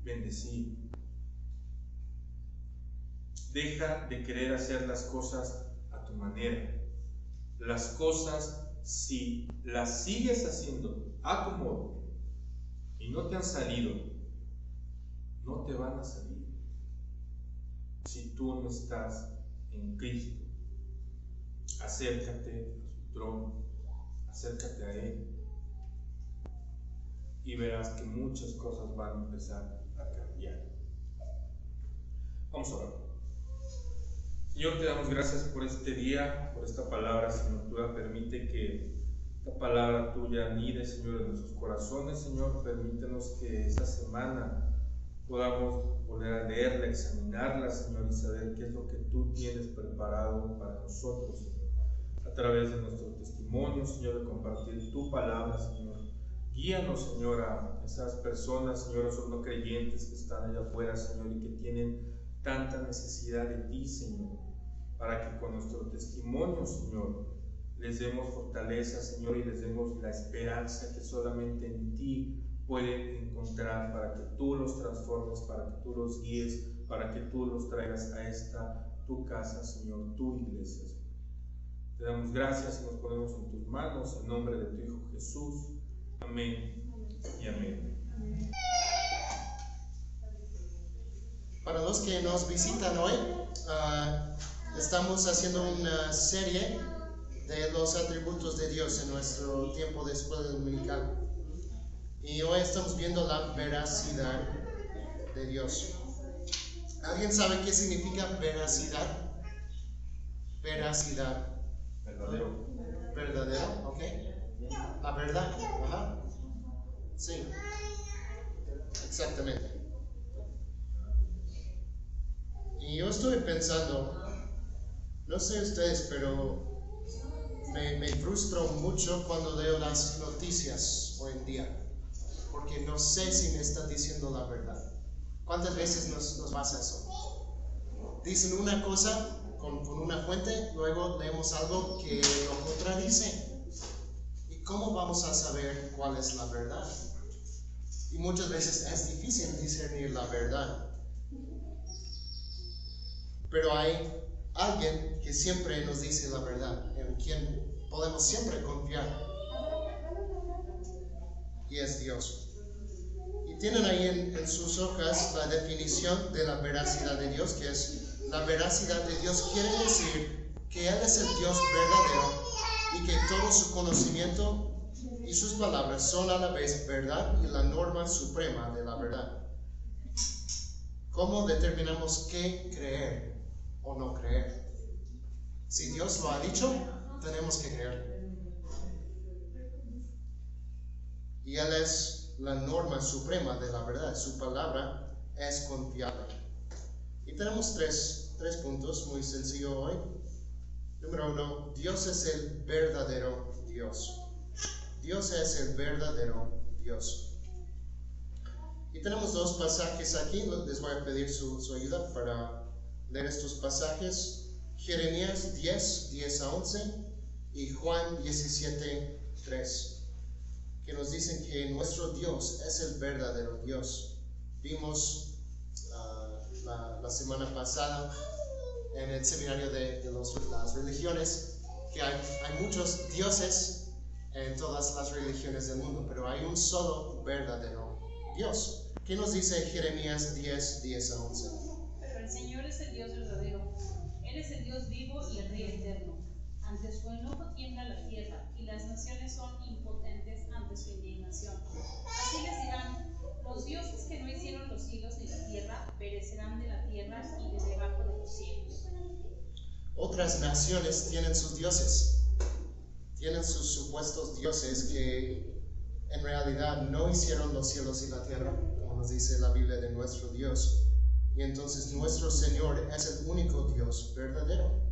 bendecir. Deja de querer hacer las cosas a tu manera. Las cosas, si las sigues haciendo a tu modo y no te han salido, no te van a salir si tú no estás en Cristo. Acércate a su trono, acércate a Él, y verás que muchas cosas van a empezar a cambiar. Vamos a orar. Señor, te damos gracias por este día, por esta palabra, Señor. Tú permite que esta palabra tuya anide, Señor, en nuestros corazones. Señor, permítenos que esta semana podamos volver a leerla, examinarla, Señor, y saber qué es lo que tú tienes preparado para nosotros, Señor, a través de nuestro testimonio, Señor, de compartir tu palabra, Señor. Guíanos, Señor, a esas personas, Señor, esos no creyentes que están allá afuera, Señor, y que tienen tanta necesidad de ti, Señor, para que con nuestro testimonio, Señor, les demos fortaleza, Señor, y les demos la esperanza que solamente en ti pueden encontrar, para que tú los transformes, para que tú los guíes, para que tú los traigas a esta tu casa, Señor, tu iglesia, Señor. Te damos gracias y nos ponemos en tus manos, en nombre de tu Hijo Jesús. Amén y amén. Para los que nos visitan hoy, estamos haciendo una serie de los atributos de Dios en nuestro tiempo de escuela dominical. Y hoy estamos viendo la veracidad de Dios. ¿Alguien sabe qué significa veracidad? Veracidad. Verdadero. Verdadero, ok. La verdad, ajá. Sí. Exactamente. Y yo estuve pensando, no sé ustedes, pero me frustro mucho cuando leo las noticias hoy en día, porque no sé si me están diciendo la verdad. ¿Cuántas veces nos pasa eso? Dicen una cosa con una fuente, luego leemos algo que lo contradice. ¿Y cómo vamos a saber cuál es la verdad? Y muchas veces es difícil discernir la verdad. Pero hay alguien que siempre nos dice la verdad, en quien podemos siempre confiar. Y es Dios. Y tienen ahí en sus hojas la definición de la veracidad de Dios, que es: la veracidad de Dios quiere decir que Él es el Dios verdadero y que todo su conocimiento y sus palabras son a la vez verdad y la norma suprema de la verdad. ¿Cómo determinamos qué creer o no creer? Si Dios lo ha dicho, tenemos que creer. Y Él es la norma suprema de la verdad. Su palabra es confiable. Y tenemos tres puntos muy sencillos hoy. Número 1, Dios es el verdadero Dios. Dios es el verdadero Dios. Y tenemos dos pasajes aquí. Les voy a pedir su ayuda para leer estos pasajes. Jeremías 10:10-11 y Juan 17:3, que nos dicen que nuestro Dios es el verdadero Dios. Vimos la semana pasada en el seminario de las religiones que hay muchos dioses en todas las religiones del mundo, pero hay un solo verdadero Dios. ¿Qué nos dice Jeremías 10:10-11? Pero el Señor es el Dios verdadero. Él es el Dios vivo y el Rey eterno. Ante su enojo tiembla la tierra, y las naciones son impotentes ante su indignación. Así les dirán: los dioses que no hicieron los cielos ni la tierra perecerán de la tierra y de debajo de los cielos. Otras naciones tienen sus dioses, tienen sus supuestos dioses que en realidad no hicieron los cielos y la tierra, como nos dice la Biblia de nuestro Dios. Y entonces nuestro Señor es el único Dios verdadero.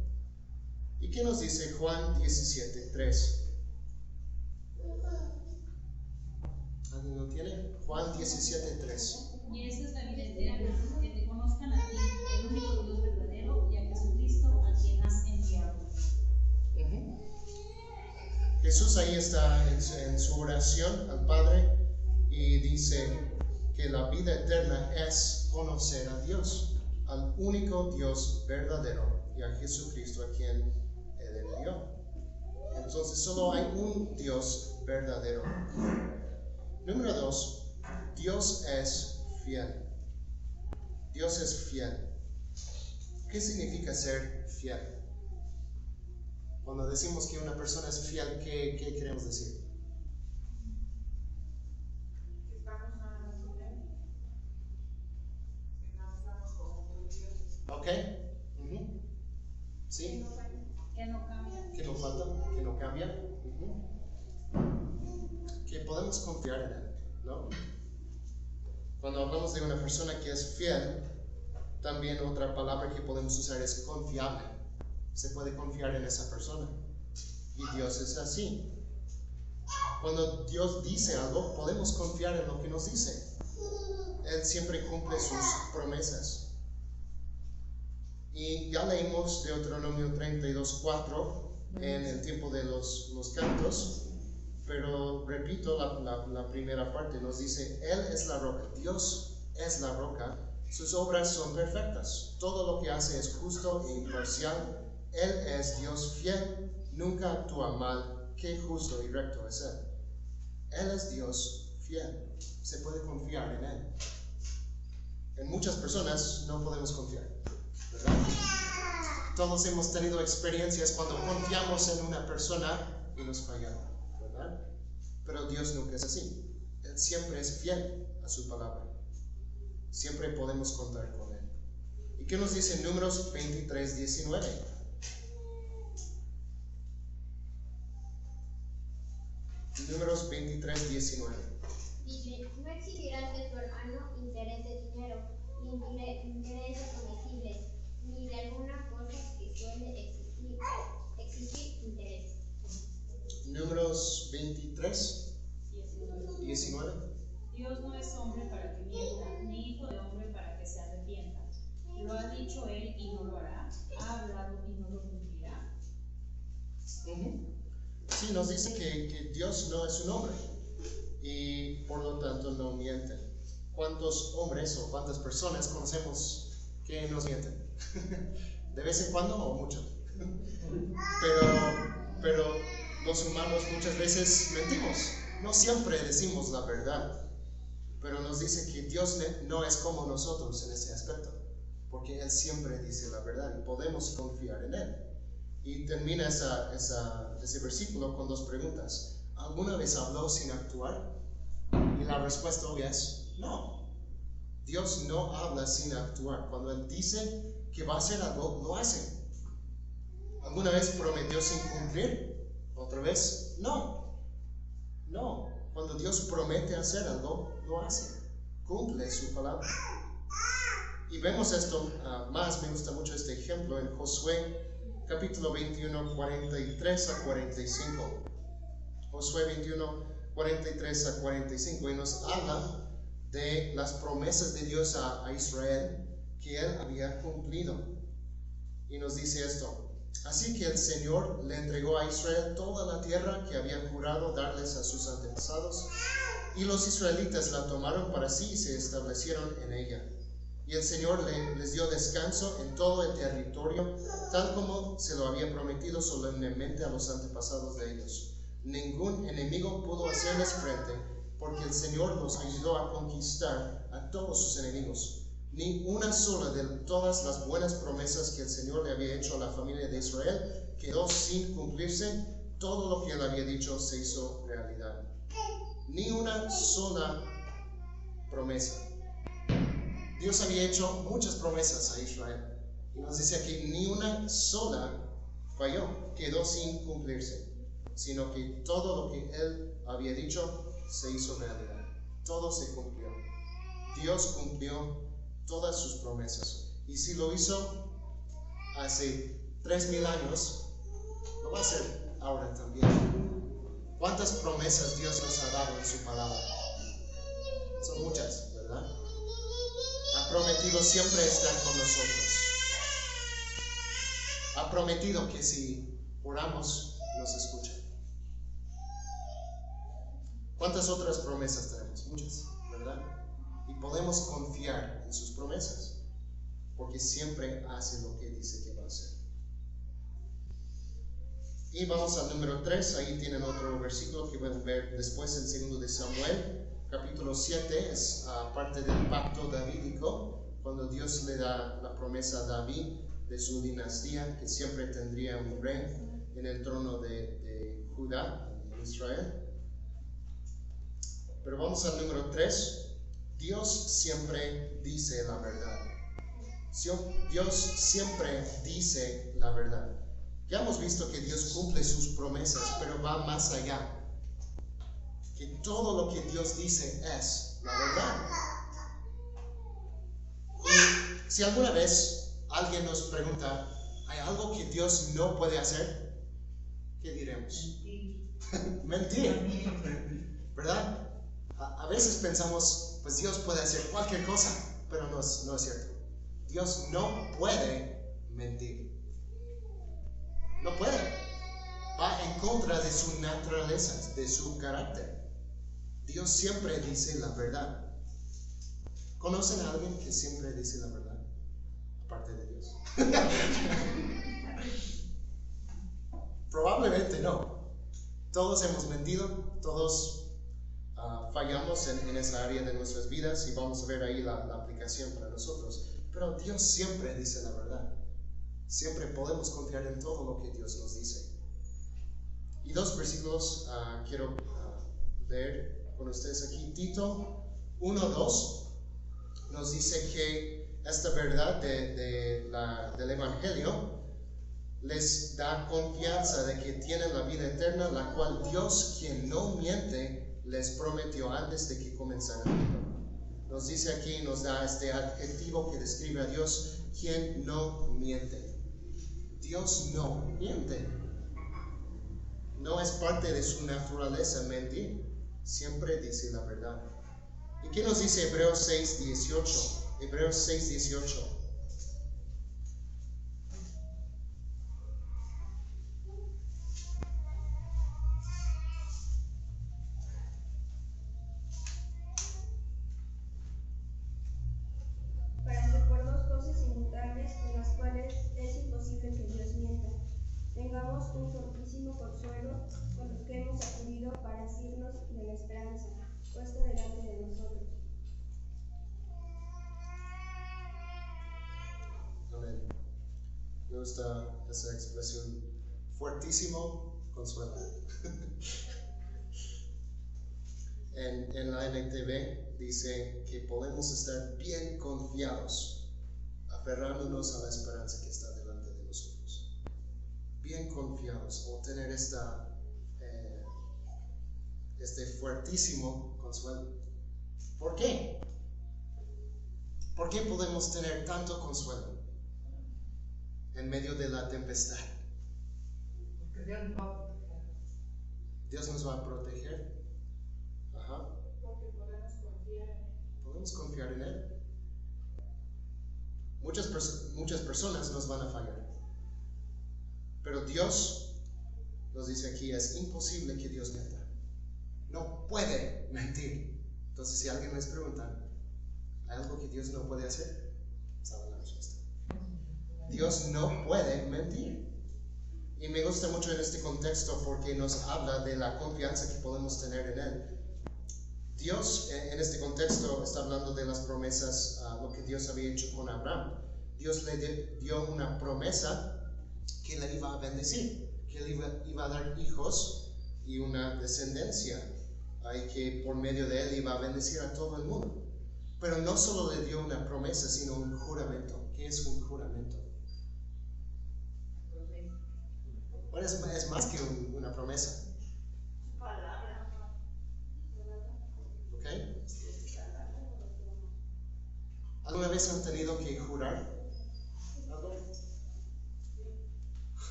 ¿Y qué nos dice Juan 17:3? ¿Alguien lo tiene? Juan 17:3. Y esta es la vida eterna, que te conozcan a ti, el único Dios verdadero, y a Jesucristo, a quien has enviado. Jesús ahí está en su oración al Padre y dice que la vida eterna es conocer a Dios, al único Dios verdadero, y a Jesucristo, a quien Él envió. Entonces solo hay un Dios verdadero. Número 2, Dios es fiel. Dios es fiel. ¿Qué significa ser fiel? Cuando decimos que una persona es fiel, ¿qué queremos decir? Que estamos a su ley, que no estamos como Dios. ¿Ok? ¿Sí? Que no cambia. Que no falta, que no cambia. Que podemos confiar en Él, ¿no? Cuando hablamos de una persona que es fiel, también otra palabra que podemos usar es confiable. Se puede confiar en esa persona. Y Dios es así. Cuando Dios dice algo, podemos confiar en lo que nos dice. Él siempre cumple sus promesas. Y ya leímos Deuteronomio 32:4 en el tiempo de los cantos, pero repito la primera parte. Nos dice: Él es la roca, Dios es la roca, sus obras son perfectas, todo lo que hace es justo e imparcial. Él es Dios fiel, nunca actúa mal, qué justo y recto es Él. Él es Dios fiel, se puede confiar en Él. En muchas personas no podemos confiar, ¿verdad? Todos hemos tenido experiencias cuando confiamos en una persona y nos fallaron, ¿verdad? Pero Dios nunca es así. Él siempre es fiel a su palabra. Siempre podemos contar con Él. ¿Y qué nos dice Números 23:19? Números 23:19. Dice: no exigirás de tu hermano interés de dinero, ni intereses comestibles, ni de alguna cosa que suele existir interés. Números 23, 19. Dios no es hombre para que mienta, ni hijo de hombre para que se arrepienta. ¿Lo ha dicho él y no lo hará? ¿Ha hablado y no lo cumplirá? Sí, nos dice que Dios no es un hombre y por lo tanto no miente. ¿Cuántos hombres o cuántas personas conocemos que nos mienten? ¿De vez en cuando o mucho? Pero los humanos muchas veces mentimos. No siempre decimos la verdad, pero nos dice que Dios no es como nosotros en ese aspecto, porque Él siempre dice la verdad y podemos confiar en Él. Y termina ese versículo con dos preguntas. ¿Alguna vez habló sin actuar? Y la respuesta obvia es no. Dios no habla sin actuar. Cuando Él dice que va a hacer algo, lo hace. ¿Alguna vez prometió sin cumplir? ¿Otra vez? No. Cuando Dios promete hacer algo, lo hace. Cumple su palabra. Y vemos esto más, me gusta mucho este ejemplo en Josué capítulo 21, 43 a 45. Josué 21, 43 a 45. Y nos habla de las promesas de Dios a Israel que Él había cumplido. Y nos dice esto: así que el Señor le entregó a Israel toda la tierra que había jurado darles a sus antepasados, y los israelitas la tomaron para sí y se establecieron en ella. Y el Señor les dio descanso en todo el territorio, tal como se lo había prometido solemnemente a los antepasados de ellos. Ningún enemigo pudo hacerles frente, porque el Señor los ayudó a conquistar a todos sus enemigos. Ni una sola de todas las buenas promesas que el Señor le había hecho a la familia de Israel quedó sin cumplirse. Todo lo que Él había dicho se hizo realidad. Ni una sola promesa. Dios había hecho muchas promesas a Israel. Y nos dice aquí, ni una sola falló, quedó sin cumplirse. Sino que todo lo que Él había dicho se hizo realidad. Todo se cumplió. Dios cumplió todas sus promesas. Y si lo hizo hace 3000 años, lo va a hacer ahora también. ¿Cuántas promesas Dios nos ha dado en su palabra? Son muchas, ¿verdad? Ha prometido siempre estar con nosotros. Ha prometido que si oramos, nos escucha. ¿Cuántas otras promesas tenemos? Muchas, ¿verdad? Y podemos confiar en sus promesas, porque siempre hace lo que dice que va a hacer. Y vamos al número 3, ahí tienen otro versículo que pueden ver después en 2 de Samuel, capítulo 7, es parte del pacto davídico, cuando Dios le da la promesa a David de su dinastía, que siempre tendría un rey en el trono de Judá, en Israel. Pero vamos al número 3. Dios siempre dice la verdad. Dios siempre dice la verdad. Ya hemos visto que Dios cumple sus promesas, pero va más allá. Que todo lo que Dios dice es la verdad. Y si alguna vez alguien nos pregunta, ¿hay algo que Dios no puede hacer? ¿Qué diremos? Mentir. ¿Verdad? A veces pensamos, pues Dios puede hacer cualquier cosa, pero no es cierto. Dios no puede mentir. No puede. Va en contra de su naturaleza, de su carácter. Dios siempre dice la verdad. ¿Conocen a alguien que siempre dice la verdad? Aparte de Dios. Probablemente no. Todos hemos mentido, todos fallamos en esa área de nuestras vidas y vamos a ver ahí la aplicación para nosotros. Pero Dios siempre dice la verdad. Siempre podemos confiar en todo lo que Dios nos dice. Y 2 versículos quiero leer con ustedes aquí. Tito 1:2 nos dice que esta verdad del Evangelio les da confianza de que tienen la vida eterna, la cual Dios, quien no miente, les prometió antes de que comenzara el mundo. nos dice aquí, nos da este adjetivo que describe a Dios, quien no miente. Dios no miente. No es parte de su naturaleza mentir. Siempre dice la verdad. ¿Y qué nos dice Hebreos 6:18? Hebreos 6:18. Para que por dos cosas inmutables, en las cuales es imposible que Dios mienta, tengamos un fortísimo consuelo con los que hemos acudido para asirnos de la esperanza puesta delante de nosotros. Amén. Me gusta esa expresión, fuertísimo consuelo. En la NTV dice que podemos estar bien confiados, aferrándonos a la esperanza que está delante de nosotros. Bien confiados, o tener este fuertísimo consuelo. ¿Por qué? ¿Por qué podemos tener tanto consuelo en medio de la tempestad? Porque Dios nos va a proteger. Dios nos va a proteger. Ajá. Porque podemos confiar en Él. Podemos confiar en Él. Muchas personas nos van a fallar. Pero Dios nos dice aquí, es imposible que Dios mienta. No puede mentir. Entonces, si alguien les pregunta, ¿hay algo que Dios no puede hacer? Saben la respuesta. Dios no puede mentir. Y me gusta mucho en este contexto porque nos habla de la confianza que podemos tener en Él. Dios en este contexto está hablando de las promesas, lo que Dios había hecho con Abraham. Dios le dio una promesa que le iba a bendecir, que le iba a dar hijos y una descendencia, y que por medio de él iba a bendecir a todo el mundo. Pero no solo le dio una promesa, sino un juramento. ¿Qué es un juramento? Bueno, es más que una promesa. ¿Ok? ¿Alguna vez han tenido que jurar algo?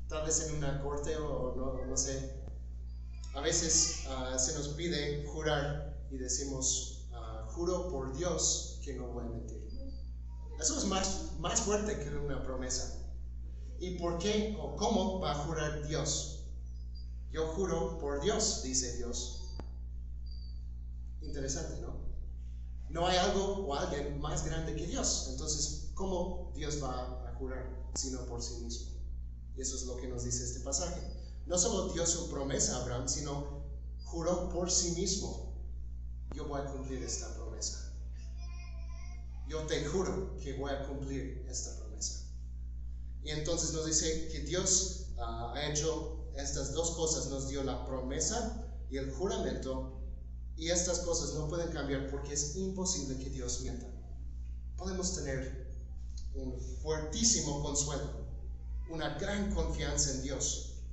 Tal vez en una corte o no sé. A veces se nos pide jurar y decimos, juro por Dios que no voy a mentir. Eso es más fuerte que una promesa. ¿Y por qué o cómo va a jurar Dios? Yo juro por Dios, dice Dios. Interesante, ¿no? No hay algo o alguien más grande que Dios. Entonces, ¿cómo Dios va a jurar? Sino por sí mismo. Y eso es lo que nos dice este pasaje. No solo dio su promesa a Abraham, sino juró por sí mismo. Yo voy a cumplir esta promesa. Yo te juro que voy a cumplir esta promesa. Y entonces nos dice que Dios ha hecho estas dos cosas. Nos dio la promesa y el juramento. Y estas cosas no pueden cambiar porque es imposible que Dios mienta. Podemos tener un fuertísimo consuelo, una gran confianza en Dios,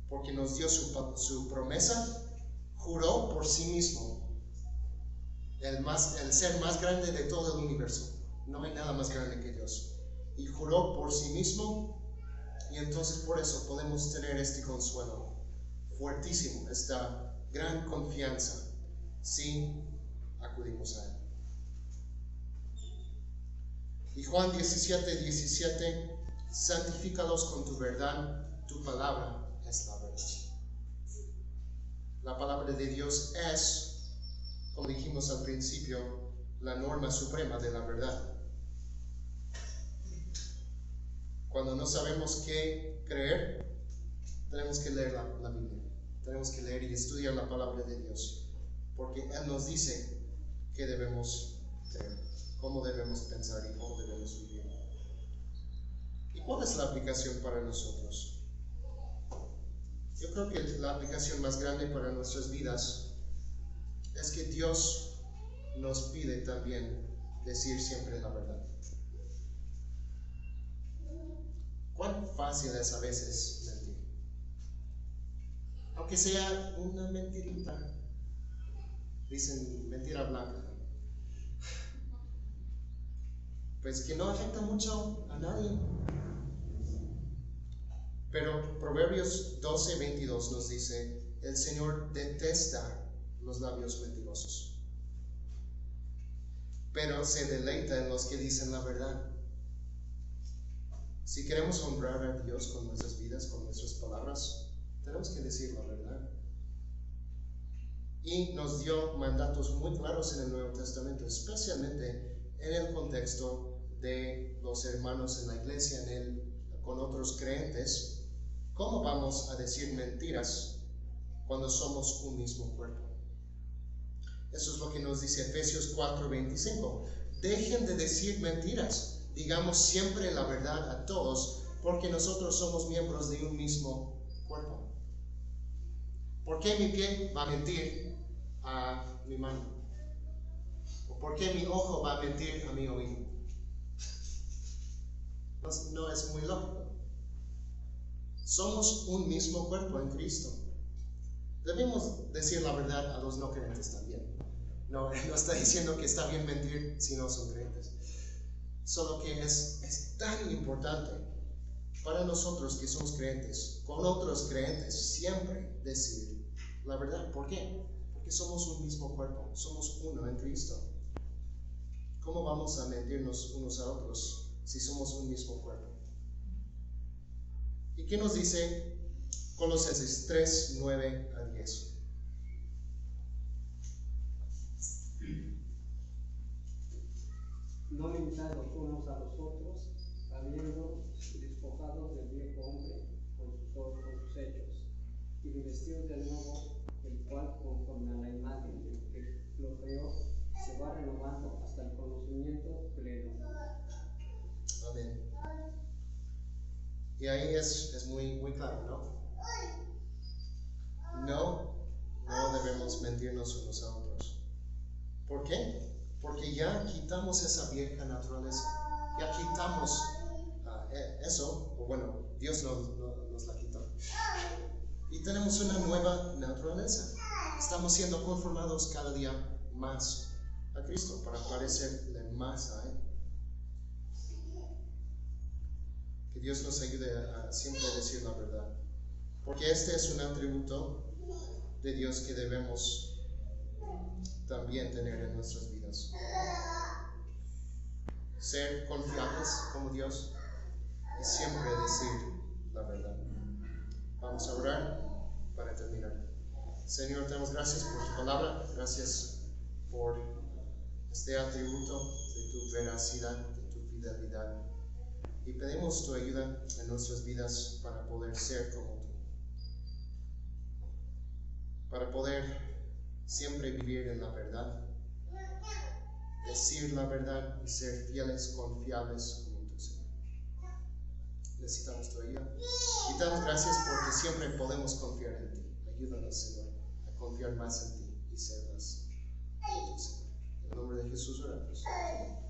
porque nos dio su promesa, juró por sí mismo, el ser más grande de todo el universo. No hay nada más grande que Dios. Y juró por sí mismo, y entonces por eso podemos tener este consuelo fuertísimo, esta gran confianza, si acudimos a Él. Y Juan 17:17, santifícalos con tu verdad, tu palabra es la verdad. La palabra de Dios es, como dijimos al principio, la norma suprema de la verdad. Cuando no sabemos qué creer, tenemos que leer la Biblia. Tenemos que leer y estudiar la palabra de Dios. Porque Él nos dice qué debemos creer, cómo debemos pensar y cómo debemos vivir. ¿Y cuál es la aplicación para nosotros? Yo creo que la aplicación más grande para nuestras vidas es que Dios nos pide también decir siempre la verdad. ¿Cuán fácil es a veces mentir? Aunque sea una mentirita. Dicen mentira blanca. pues que no afecta mucho a nadie. Pero Proverbios 12:22 nos dice, el Señor detesta los labios mentirosos, pero se deleita en los que dicen la verdad. Si queremos honrar a Dios con nuestras vidas, con nuestras palabras, tenemos que decir la verdad. Y nos dio mandatos muy claros en el Nuevo Testamento, especialmente en el contexto de los hermanos en la iglesia, con otros creyentes. ¿Cómo vamos a decir mentiras cuando somos un mismo cuerpo? Eso es lo que nos dice Efesios 4:25. Dejen de decir mentiras, digamos siempre la verdad a todos, porque nosotros somos miembros de un mismo cuerpo. ¿Por qué mi pie va a mentir a mi mano? ¿O por qué mi ojo va a mentir a mi oído? No es muy lógico. Somos un mismo cuerpo en Cristo. Debemos decir la verdad a los no creyentes también. No está diciendo que está bien mentir si no son creyentes. Solo que es tan importante para nosotros que somos creyentes, con otros creyentes, siempre decir la verdad. ¿Por qué? Porque somos un mismo cuerpo, somos uno en Cristo. ¿Cómo vamos a mentirnos unos a otros si somos un mismo cuerpo? ¿Y qué nos dice Colosenses 3:9-10? No mintáis los unos a los otros, habiendo despojados del viejo hombre con sus hechos, y revestidos del nuevo, el cual, conforme a la imagen del que lo creó, se va renovando hasta el conocimiento pleno. Amén. Y ahí es muy claro, ¿no? No debemos mentirnos unos a otros. ¿Por qué? Porque ya quitamos esa vieja naturaleza. Ya quitamos eso, o bueno, Dios nos la quitó. Y tenemos una nueva naturaleza. Estamos siendo conformados cada día más a Cristo para parecerle más a Él. Que Dios nos ayude a siempre decir la verdad, porque este es un atributo de Dios que debemos también tener en nuestras vidas. Ser confiables como Dios y siempre decir la verdad. Vamos a orar para terminar. Señor, te damos gracias por tu palabra, gracias por este atributo de tu veracidad, de tu fidelidad. Y pedimos tu ayuda en nuestras vidas para poder ser como tú. Para poder siempre vivir en la verdad, decir la verdad y ser fieles, confiables como tú, Señor. Necesitamos tu ayuda. Y te damos gracias porque siempre podemos confiar en ti. Ayúdanos, Señor, a confiar más en ti y ser más como tú, Señor. En el nombre de Jesús oramos. Amén.